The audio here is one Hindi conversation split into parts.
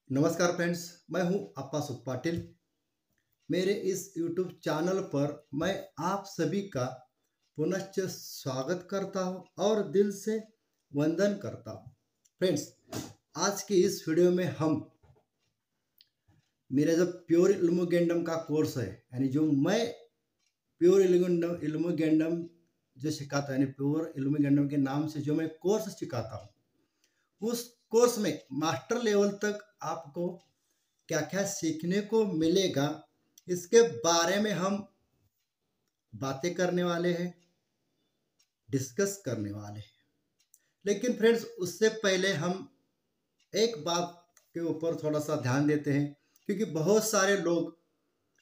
नमस्कार फ्रेंड्स, मैं हूं अप्पा सुख पाटिल। मेरे इस YouTube चैनल पर मैं आप सभी का पुनश्च स्वागत करता हूं और दिल से वंदन करता हूं। फ्रेंड्स, आज की इस वीडियो में हम मेरा जो प्योर इल्मुगेंडम का कोर्स है, यानी जो मैं प्योर इल्मुगेंडम जो सिखाता है, यानी प्योर इल्मुगेंडम के नाम से जो मैं कोर्स सिखाता हूँ, उस कोर्स में मास्टर लेवल तक आपको क्या क्या सीखने को मिलेगा, इसके बारे में हम बातें करने वाले हैं, डिस्कस करने वाले हैं। लेकिन फ्रेंड्स, उससे पहले हम एक बात के ऊपर थोड़ा सा ध्यान देते हैं, क्योंकि बहुत सारे लोग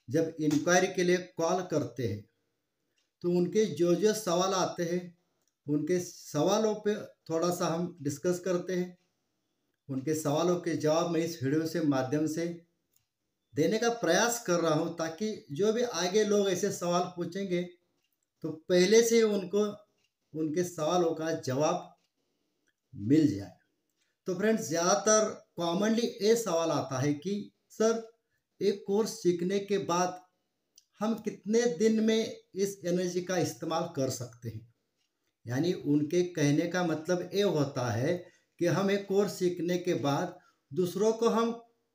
जब इंक्वायरी के लिए कॉल करते हैं तो उनके जो जो सवाल आते हैं, उनके सवालों पे थोड़ा सा हम डिस्कस करते हैं। उनके सवालों के जवाब मैं इस वीडियो से माध्यम से देने का प्रयास कर रहा हूं, ताकि जो भी आगे लोग ऐसे सवाल पूछेंगे तो पहले से उनको उनके सवालों का जवाब मिल जाए। तो फ्रेंड्स, ज़्यादातर कॉमनली ये सवाल आता है कि सर, एक कोर्स सीखने के बाद हम कितने दिन में इस एनर्जी का इस्तेमाल कर सकते हैं। यानी उनके कहने का मतलब ये होता है कि हम एक कोर्स सीखने के बाद दूसरों को हम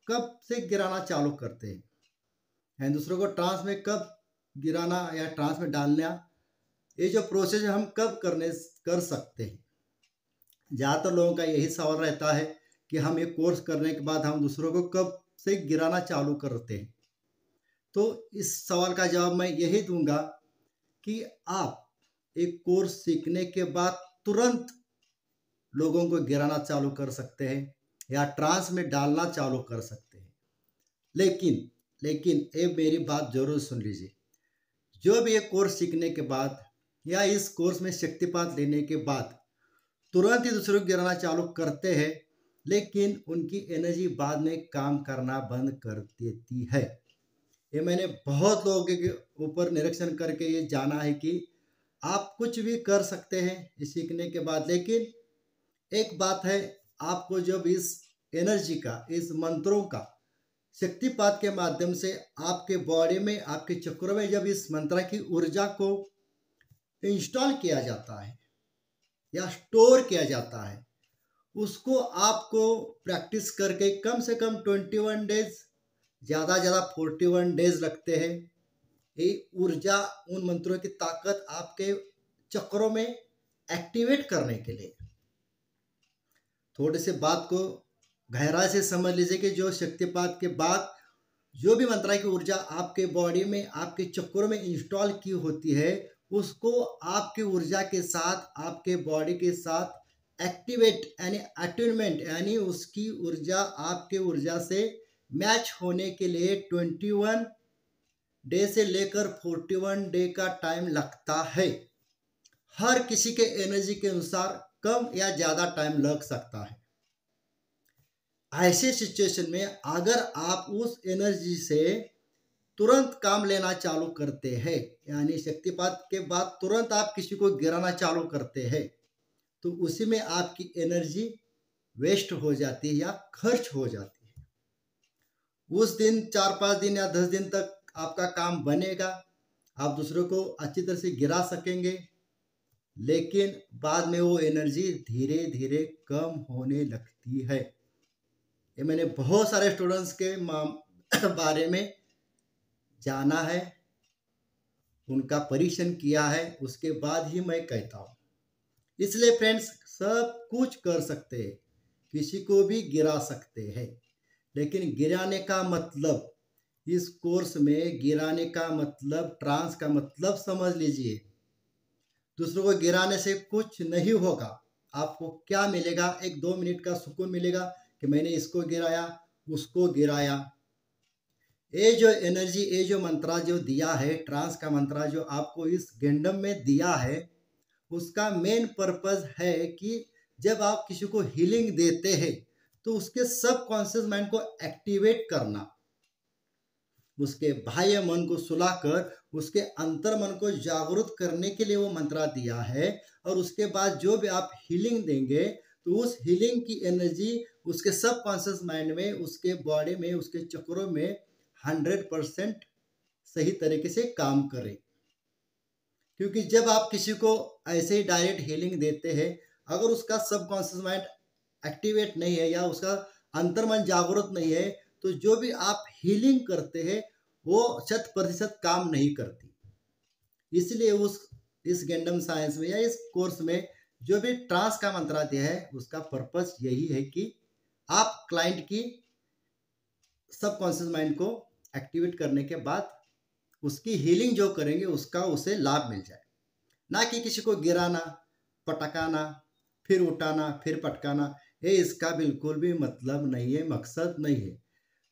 कब से गिराना चालू करते हैं, यानी दूसरों को ट्रांस में कब गिराना या ट्रांस में डालना, ये जो प्रोसेस है हम कब कर सकते हैं। ज़्यादातर लोगों का यही सवाल रहता है कि हम एक कोर्स करने के बाद हम दूसरों को कब से गिराना चालू करते हैं। तो इस सवाल का जवाब मैं यही दूंगा कि आप एक कोर्स सीखने के बाद तुरंत लोगों को गिराना चालू कर सकते हैं या ट्रांस में डालना चालू कर सकते हैं। लेकिन लेकिन ये मेरी बात जरूर सुन लीजिए। जो भी एक कोर्स सीखने के बाद या इस कोर्स में शक्तिपात लेने के बाद तुरंत ही दूसरों को गिराना चालू करते हैं, लेकिन उनकी एनर्जी बाद में काम करना बंद कर देती है। ये मैंने बहुत लोगों के ऊपर निरीक्षण करके ये जाना है कि आप कुछ भी कर सकते हैं इस सीखने के बाद, लेकिन एक बात है, आपको जब इस एनर्जी का, इस मंत्रों का शक्तिपात के माध्यम से आपके बॉडी में, आपके चक्रों में जब इस मंत्र की ऊर्जा को इंस्टॉल किया जाता है या स्टोर किया जाता है, उसको आपको प्रैक्टिस करके कम से कम 21 डेज, ज़्यादा ज़्यादा 41 डेज लगते हैं। ये ऊर्जा, उन मंत्रों की ताकत आपके चक्रों में एक्टिवेट करने के लिए। थोड़े से बात को गहराई से समझ लीजिए कि जो शक्तिपात के बाद जो भी मंत्रा की ऊर्जा आपके बॉडी में, आपके चक्रों में इंस्टॉल की होती है, उसको आपकी ऊर्जा के साथ, आपके बॉडी के साथ एक्टिवेट यानी अट्यूनमेंट, यानी उसकी ऊर्जा आपके ऊर्जा से मैच होने के लिए 21 डे से लेकर 41 डे का टाइम लगता है। हर किसी के एनर्जी के अनुसार कम या ज़्यादा टाइम लग सकता है। ऐसे सिचुएशन में अगर आप उस एनर्जी से तुरंत काम लेना चालू करते हैं, यानी शक्तिपात के बाद तुरंत आप किसी को गिराना चालू करते हैं, तो उसी में आपकी एनर्जी वेस्ट हो जाती है या खर्च हो जाती है। उस दिन 4-5 दिन या 10 दिन तक आपका काम बनेगा, आप दूसरों को अच्छी तरह से गिरा सकेंगे, लेकिन बाद में वो एनर्जी धीरे धीरे कम होने लगती है। ये मैंने बहुत सारे स्टूडेंट्स के बारे में जाना है, उनका परीक्षण किया है, उसके बाद ही मैं कहता हूँ। इसलिए फ्रेंड्स, सब कुछ कर सकते हैं, किसी को भी गिरा सकते हैं, लेकिन गिराने का मतलब, इस कोर्स में गिराने का मतलब, ट्रांस का मतलब समझ लीजिए। दूसरों को गिराने से कुछ नहीं होगा। आपको क्या मिलेगा? 1-2 मिनट का सुकून मिलेगा कि मैंने इसको गिराया, उसको गिराया। ये जो एनर्जी, ये जो मंत्रा जो दिया है, ट्रांस का मंत्रा जो आपको इस गेंडम में दिया है, उसका मेन पर्पस है कि जब आप किसी को हीलिंग देते हैं तो उसके सबकॉन्शियस माइंड को एक्टिवेट करना, उसके बाह्य मन को सुलाकर उसके अंतर मन को जागरूक करने के लिए वो मंत्रा दिया है। और उसके बाद जो भी आप हीलिंग देंगे तो उस हीलिंग की एनर्जी उसके सब कॉन्शियस माइंड में, उसके बॉडी में, उसके चक्रों में 100% सही तरीके से काम करे। क्योंकि जब आप किसी को ऐसे ही डायरेक्ट हीलिंग देते हैं, अगर उसका सबकॉन्शियस माइंड एक्टिवेट नहीं है या उसका अंतर्मन जागरूक नहीं है, तो जो भी आप हीलिंग करते हैं वो 100% काम नहीं करती। इसलिए इस गेंडम साइंस में या इस कोर्स में जो भी ट्रांस का मंत्रा दिया है, उसका पर्पस यही है कि आप क्लाइंट की सबकॉन्शियस माइंड को एक्टिवेट करने के बाद उसकी हीलिंग जो करेंगे उसका उसे लाभ मिल जाए, ना कि किसी को गिराना, पटकाना, फिर उठाना, फिर पटकाना। ये इसका बिल्कुल भी मतलब नहीं है, मकसद नहीं है।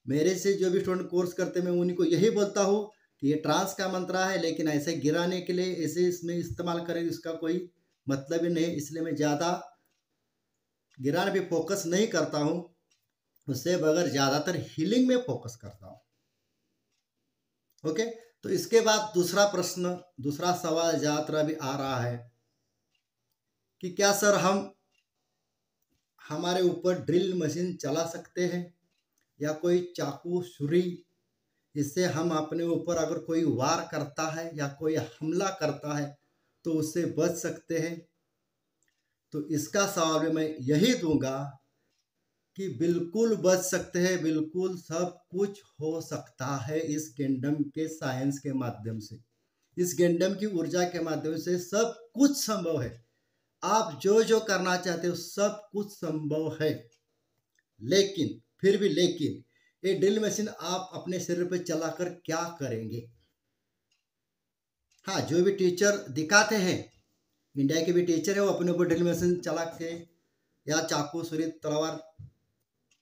मेरे से जो भी स्टूडेंट कोर्स करते हैं, मैं उन्हीं को यही बोलता हूँ कि ये ट्रांस का मंत्रा है, लेकिन ऐसे गिराने के लिए ऐसे इसमें इस्तेमाल करें, इसका कोई मतलब ही नहीं। इसलिए मैं ज़्यादा गिराने पे फोकस नहीं करता हूँ, उससे बगैर ज़्यादातर हीलिंग में फोकस करता हूँ। ओके, तो इसके बाद दूसरा सवाल ज़्यादातर अभी आ रहा है कि क्या सर हम हमारे ऊपर ड्रिल मशीन चला सकते हैं या कोई चाकू छुरी, इससे हम अपने ऊपर अगर कोई वार करता है या कोई हमला करता है तो उससे बच सकते हैं? तो इसका सवाल मैं यही दूंगा कि बिल्कुल बच सकते हैं, बिल्कुल सब कुछ हो सकता है इस गेंडम के साइंस के माध्यम से। इस गेंडम की ऊर्जा के माध्यम से सब कुछ संभव है। आप जो जो करना चाहते हो सब कुछ संभव है। लेकिन फिर भी ये ड्रिल मशीन आप अपने शरीर पर चलाकर क्या करेंगे? हाँ, जो भी टीचर दिखाते हैं, इंडिया के भी टीचर है, वो अपने ऊपर ड्रिल मशीन चला के या चाकू छुरी तलवार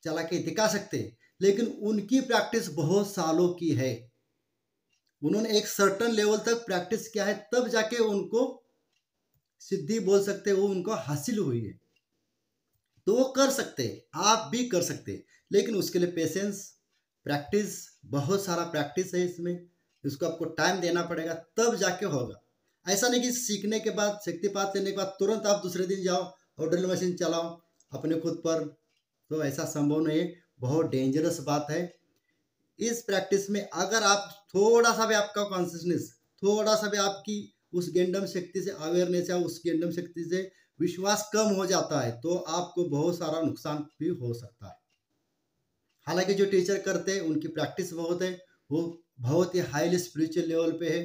चला के दिखा सकते हैं, लेकिन उनकी प्रैक्टिस बहुत सालों की है। उन्होंने एक सर्टन लेवल तक प्रैक्टिस किया है, तब जाके उनको सिद्धि बोल सकते हैं, वो उनको हासिल हुई है। तो वो कर सकते हैं, आप भी कर सकते हैं, लेकिन उसके लिए पेशेंस, प्रैक्टिस, बहुत सारा प्रैक्टिस है इसमें। इसको आपको टाइम देना पड़ेगा, तब जाके होगा। ऐसा नहीं कि सीखने के बाद, शक्तिपात लेने के बाद तुरंत आप दूसरे दिन जाओ और ड्रिल मशीन चलाओ अपने खुद पर, तो ऐसा संभव नहीं है। बहुत डेंजरस बात है। इस प्रैक्टिस में अगर आप थोड़ा सा भी आपका कॉन्शियसनेस, थोड़ा सा भी आपकी उस गेंडम शक्ति से अवेयरनेस या उस गेंडम शक्ति से विश्वास कम हो जाता है, तो आपको बहुत सारा नुकसान भी हो सकता है। हालांकि जो टीचर करते हैं उनकी प्रैक्टिस बहुत है, वो बहुत ही हाईली स्पिरिचुअल लेवल पे है।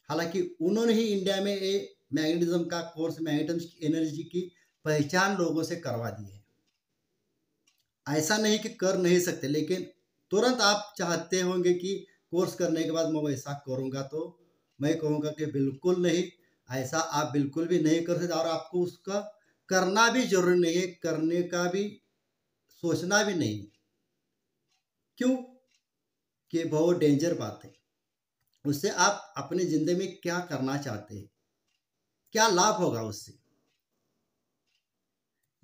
हालांकि उन्होंने ही इंडिया में ये मैग्नेटिज्म का कोर्स, मैग्नेटिज्म की एनर्जी की पहचान लोगों से करवा दी है। ऐसा नहीं कि कर नहीं सकते, लेकिन तुरंत आप चाहते होंगे कि कोर्स करने के बाद मैं वैसा करूंगा, तो मैं कहूँगा कि बिल्कुल नहीं, ऐसा आप बिल्कुल भी नहीं कर सकते। और आपको उसका करना भी जरूरी नहीं है, करने का भी सोचना भी नहीं। क्यों? कि बहुत डेंजर बात है। उससे आप अपनी जिंदगी में क्या करना चाहते हैं, क्या लाभ होगा उससे,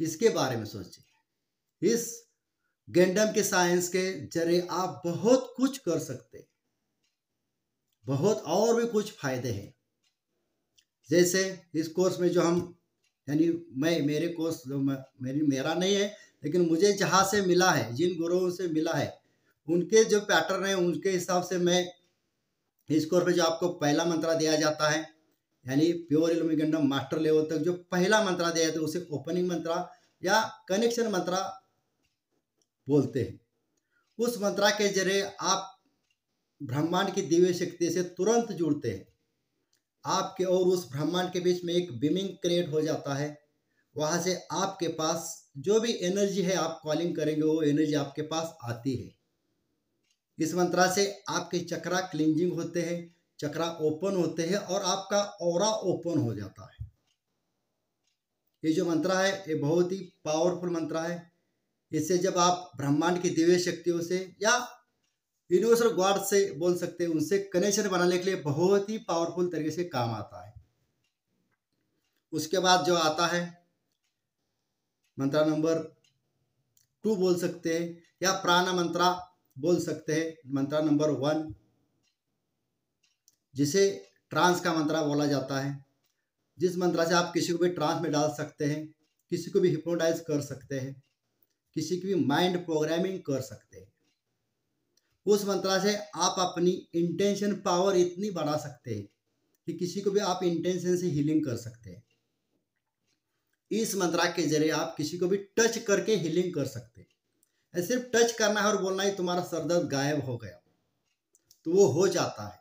इसके बारे में सोचिए। इस गेंडम के साइंस के जरिए आप बहुत कुछ कर सकते हैं, बहुत और भी कुछ फायदे हैं। जैसे इस कोर्स में जो हम, यानी मेरे कोर्स जो मेरा नहीं है, लेकिन मुझे जहाँ से मिला है, जिन गुरुओं से मिला है, उनके जो पैटर्न है उनके हिसाब से मैं इस कोर्स में जो आपको पहला मंत्रा दिया जाता है, यानी प्योर इल्यूमिगेंडम मास्टर लेवल तक जो पहला मंत्रा दिया जाता है उसे ओपनिंग मंत्रा या कनेक्शन मंत्रा बोलते हैं। उस मंत्रा के जरिए आप ब्रह्मांड की दिव्य शक्ति से तुरंत जुड़ते हैं। आपके और उस ब्रह्मांड के बीच में एक बीमिंग क्रिएट हो जाता है। वहां से आपके पास जो भी एनर्जी है, आप कॉलिंग करेंगे वो एनर्जी आपके पास आती है। इस मंत्रा से आपके चक्रा क्लींजिंग होते हैं, चक्रा ओपन होते हैं और आपका ऑरा ओपन हो जाता है। ये जो मंत्रा है ये बहुत ही पावरफुल मंत्रा है। इससे जब आप ब्रह्मांड की दिव्य शक्तियों से या यूनिवर्सल गॉड से बोल सकते हैं, उनसे कनेक्शन बनाने के लिए बहुत ही पावरफुल तरीके से काम आता है। उसके बाद जो आता है मंत्रा नंबर 2 बोल सकते हैं या प्राण मंत्रा बोल सकते हैं, मंत्रा नंबर 1, जिसे ट्रांस का मंत्रा बोला जाता है। जिस मंत्रा से आप किसी को भी ट्रांस में डाल सकते हैं, किसी को भी हिप्नोटाइज कर सकते हैं। किसी की भी माइंड प्रोग्रामिंग कर सकते हैं। उस मंत्र से आप अपनी इंटेंशन पावर इतनी बढ़ा सकते हैं कि किसी को भी आप इंटेंशन से हीलिंग कर सकते हैं। इस मंत्र के जरिए आप किसी को भी टच करके हीलिंग कर सकते हैं। सिर्फ टच करना है और बोलना ही तुम्हारा सरदर्द गायब हो गया, तो वो हो जाता है।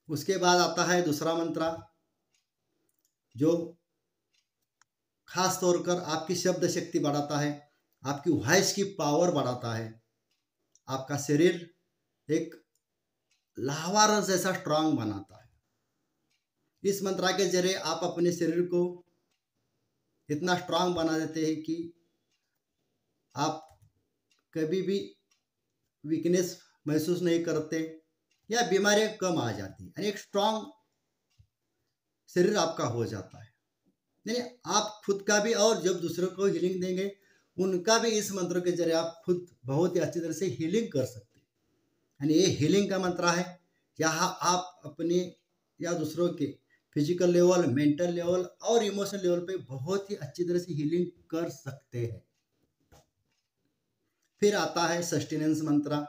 उसके बाद आता है दूसरा मंत्र, जो खास तौर पर आपकी शब्द शक्ति बढ़ाता है, आपकी वॉइस की पावर बढ़ाता है, आपका शरीर एक लावा रस जैसा स्ट्रांग बनाता है। इस मंत्र के जरिए आप अपने शरीर को इतना स्ट्रांग बना देते हैं कि आप कभी भी वीकनेस महसूस नहीं करते या बीमारियां कम आ जाती है, एक स्ट्रांग शरीर आपका हो जाता है। यानी आप खुद का भी और जब दूसरों को हीलिंग देंगे उनका भी इस मंत्र के जरिए आप खुद बहुत ही अच्छी तरह से हीलिंग कर सकते हैं। यानी ये हीलिंग का मंत्र है, यहाँ आप अपने या दूसरों के फिजिकल लेवल, मेंटल लेवल और इमोशनल लेवल पे बहुत ही अच्छी तरह से हीलिंग कर सकते हैं। फिर आता है सस्टेनेंस मंत्र,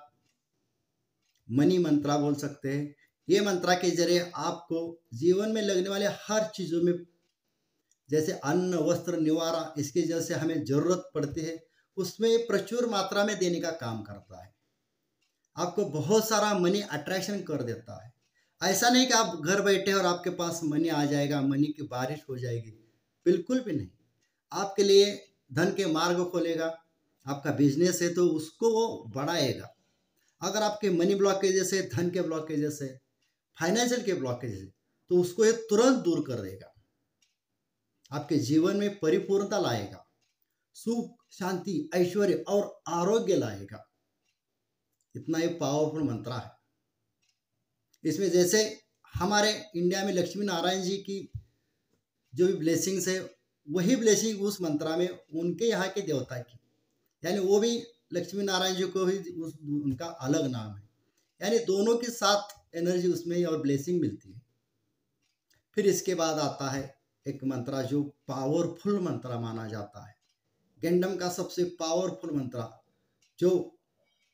मनी मंत्र बोल सकते हैं। ये मंत्र के जरिए आपको जीवन में लगने वाले हर चीजों में, जैसे अन्न, वस्त्र, निवारा, इसके जैसे हमें जरूरत पड़ती है, उसमें प्रचुर मात्रा में देने का काम करता है। आपको बहुत सारा मनी अट्रैक्शन कर देता है। ऐसा नहीं कि आप घर बैठे और आपके पास मनी आ जाएगा, मनी की बारिश हो जाएगी, बिल्कुल भी नहीं। आपके लिए धन के मार्ग खोलेगा। आपका बिजनेस है तो उसको वो बढ़ाएगा। अगर आपके मनी ब्लॉकेजेस है, धन के ब्लॉकेजेस है, फाइनेंशियल के ब्लॉकेजेस है, तो उसको ये तुरंत दूर कर देगा। आपके जीवन में परिपूर्णता लाएगा, सुख, शांति, ऐश्वर्य और आरोग्य लाएगा। इतना ही पावरफुल मंत्र है। इसमें जैसे हमारे इंडिया में लक्ष्मी नारायण जी की जो भी ब्लेसिंग्स है, वही ब्लेसिंग उस मंत्र में उनके यहाँ के देवता की, यानी वो भी लक्ष्मी नारायण जी को ही उनका अलग नाम है। यानी दोनों के साथ एनर्जी उसमें और ब्लेसिंग मिलती है। फिर इसके बाद आता है एक मंत्र जो पावरफुल मंत्र माना जाता है, गेंडम का सबसे पावरफुल मंत्र, जो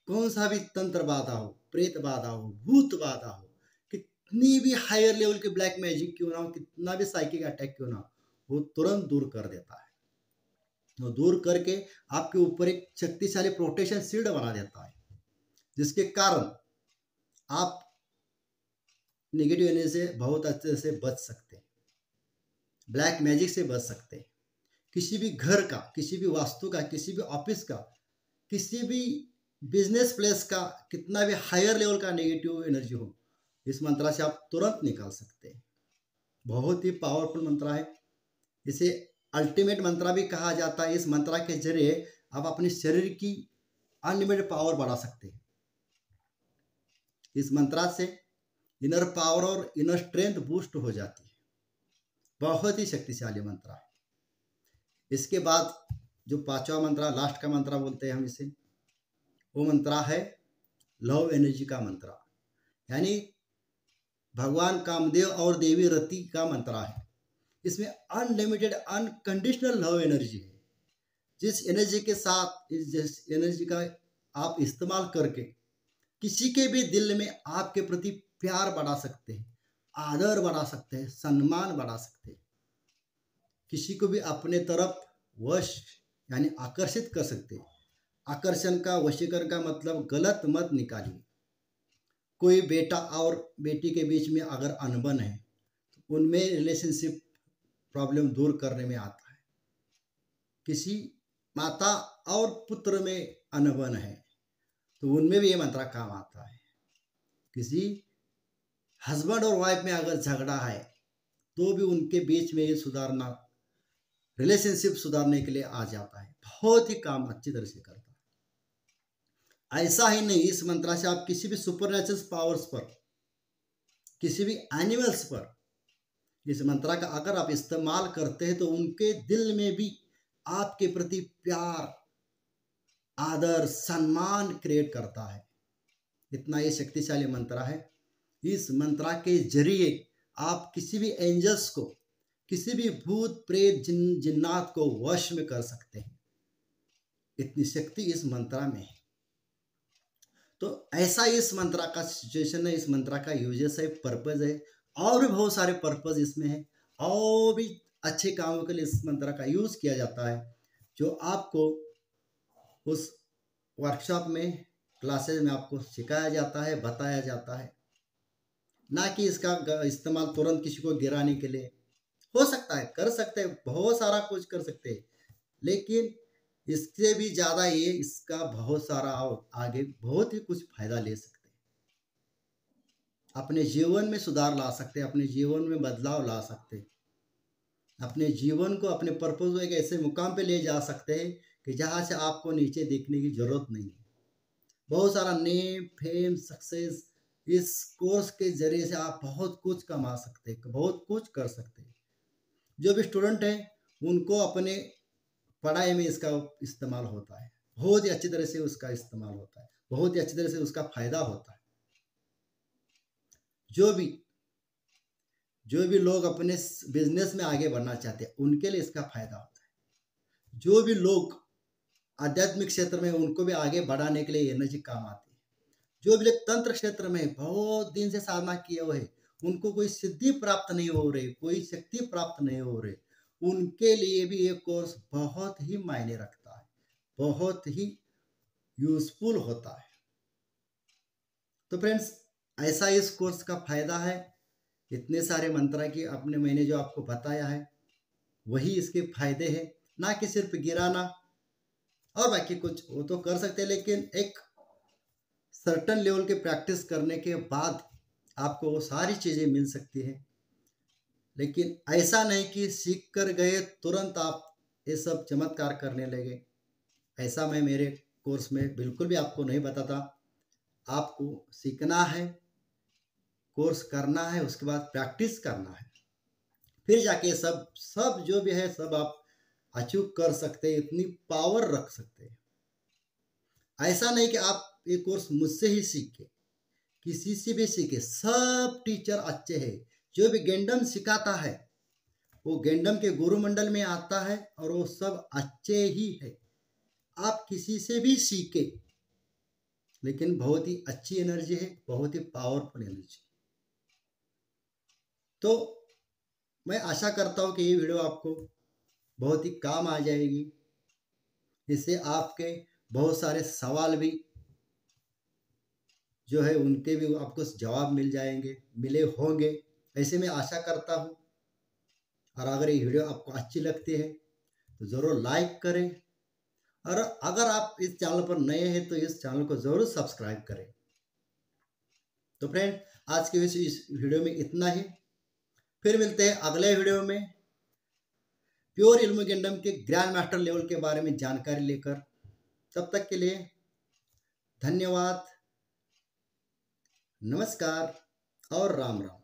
कौन सा भी तंत्र बाधा हो, प्रेत बाधा हो, भूत बाधा हो, कितनी भी हायर लेवल के ब्लैक मैजिक क्यों ना हो, कितना भी साइकिक अटैक क्यों ना हो, वो तुरंत दूर कर देता है। वो दूर करके आपके ऊपर एक शक्तिशाली प्रोटेक्शन शील्ड बना देता है, जिसके कारण आप नेगेटिव एनर्जी से बहुत अच्छे से बच सकते हैं, ब्लैक मैजिक से बच सकते हैं। किसी भी घर का, किसी भी वास्तु का, किसी भी ऑफिस का, किसी भी बिजनेस प्लेस का कितना भी हायर लेवल का नेगेटिव एनर्जी हो, इस मंत्र से आप तुरंत निकाल सकते हैं। बहुत ही पावरफुल मंत्र है। इसे अल्टीमेट मंत्र भी कहा जाता है। इस मंत्र के जरिए आप अपने शरीर की अनलिमिटेड पावर बढ़ा सकते हैं। इस मंत्र से इनर पावर और इनर स्ट्रेंथ बूस्ट हो जाती है। बहुत ही शक्तिशाली मंत्र है। इसके बाद जो पांचवा मंत्र, लास्ट का मंत्र बोलते हैं हम इसे, वो मंत्र है लव एनर्जी का मंत्र, यानी भगवान कामदेव और देवी रति का मंत्र है। इसमें अनलिमिटेड अनकंडीशनल लव एनर्जी है। जिस एनर्जी के साथ, जिस एनर्जी का आप इस्तेमाल करके किसी के भी दिल में आपके प्रति प्यार बढ़ा सकते हैं, आदर बढ़ा सकते हैं, सम्मान बढ़ा सकते हैं, किसी को भी अपने तरफ वश यानी आकर्षित कर सकते हैं। आकर्षण का, वशीकरण का मतलब गलत मत निकालिए। कोई बेटा और बेटी के बीच में अगर अनबन है तो उनमें रिलेशनशिप प्रॉब्लम दूर करने में आता है। किसी माता और पुत्र में अनबन है तो उनमें भी ये मंत्र काम आता है। किसी हस्बैंड और वाइफ में अगर झगड़ा है तो भी उनके बीच में ये सुधारना, रिलेशनशिप सुधारने के लिए आ जाता है। बहुत ही काम अच्छी तरह से करता है। ऐसा ही नहीं, इस मंत्र से आप किसी भी सुपरनेचुरल पावर्स पर, किसी भी एनिमल्स पर इस मंत्र का अगर आप इस्तेमाल करते हैं तो उनके दिल में भी आपके प्रति प्यार, आदर, सम्मान क्रिएट करता है। इतना ये शक्तिशाली मंत्र है। इस मंत्र के जरिए आप किसी भी एंजल्स को, किसी भी भूत प्रेत जिन्नात को वश में कर सकते हैं। इतनी शक्ति इस मंत्रा में है। तो ऐसा इस मंत्रा का सिचुएशन है, इस मंत्रा का यूजेस है, पर्पज है, और भी बहुत सारे पर्पज इसमें है, और भी अच्छे कामों के लिए इस मंत्रा का यूज किया जाता है, जो आपको उस वर्कशॉप में, क्लासेज में आपको सिखाया जाता है, बताया जाता है। ना कि इसका इस्तेमाल तुरंत किसी को गिराने के लिए। हो सकता है, कर सकते हैं, बहुत सारा कुछ कर सकते हैं, लेकिन इससे भी ज़्यादा ये इसका बहुत सारा आगे बहुत ही कुछ फायदा ले सकते हैं। अपने जीवन में सुधार ला सकते हैं, अपने जीवन में बदलाव ला सकते हैं, अपने जीवन को अपने पर्पज को एक ऐसे मुकाम पे ले जा सकते हैं कि जहाँ से आपको नीचे देखने की जरूरत नहीं है। बहुत सारा नेम, फेम, सक्सेस इस कोर्स के जरिए से आप बहुत कुछ कमा सकते हैं, बहुत कुछ कर सकते हैं। जो भी स्टूडेंट हैं उनको अपने पढ़ाई में इसका इस्तेमाल होता है, बहुत ही अच्छी तरह से उसका इस्तेमाल होता है, बहुत ही अच्छी तरह से उसका फायदा होता है। जो भी लोग अपने बिजनेस में आगे बढ़ना चाहते हैं उनके लिए इसका फायदा होता है। जो भी लोग आध्यात्मिक क्षेत्र में, उनको भी आगे बढ़ाने के लिए एनर्जी काम आती है। जो भी लोग तंत्र क्षेत्र में बहुत दिन से साधना किए हुए हैं, उनको कोई सिद्धि प्राप्त नहीं हो रही, कोई शक्ति प्राप्त नहीं हो रही, उनके लिए भी ये कोर्स बहुत ही मायने रखता है, बहुत ही यूजफुल होता है। तो फ्रेंड्स, ऐसा इस कोर्स का फायदा है। इतने सारे मंत्र की अपने मैंने जो आपको बताया है वही इसके फायदे हैं, ना कि सिर्फ गिराना और बाकी कुछ वो तो कर सकते हैं, लेकिन एक सर्टन लेवल के प्रैक्टिस करने के बाद आपको वो सारी चीज़ें मिल सकती हैं। लेकिन ऐसा नहीं कि सीख कर गए तुरंत आप ये सब चमत्कार करने लगे। ऐसा मैं मेरे कोर्स में बिल्कुल भी आपको नहीं बताता। आपको सीखना है, कोर्स करना है, उसके बाद प्रैक्टिस करना है, फिर जाके सब सब जो भी है सब आप अचीव कर सकते हैं, इतनी पावर रख सकते हैं। ऐसा नहीं कि आप ये कोर्स मुझसे ही सीखे, किसी से भी सीखे, सब टीचर अच्छे हैं। जो भी गेंडम सिखाता है वो गेंडम के गुरुमंडल में आता है और वो सब अच्छे ही है। आप किसी से भी सीखे, लेकिन बहुत ही अच्छी एनर्जी है, बहुत ही पावरफुल एनर्जी। तो मैं आशा करता हूँ कि ये वीडियो आपको बहुत ही काम आ जाएगी। इससे आपके बहुत सारे सवाल भी जो है उनके भी आपको जवाब मिल जाएंगे, मिले होंगे, ऐसे मैं आशा करता हूँ। और अगर ये वीडियो आपको अच्छी लगती है तो ज़रूर लाइक करें, और अगर आप इस चैनल पर नए हैं तो इस चैनल को ज़रूर सब्सक्राइब करें। तो फ्रेंड, आज के इस वीडियो में इतना ही। फिर मिलते हैं अगले वीडियो में प्योर इल्म गेंडम के ग्रैंड मास्टर लेवल के बारे में जानकारी लेकर। तब तक के लिए धन्यवाद, नमस्कार और राम राम।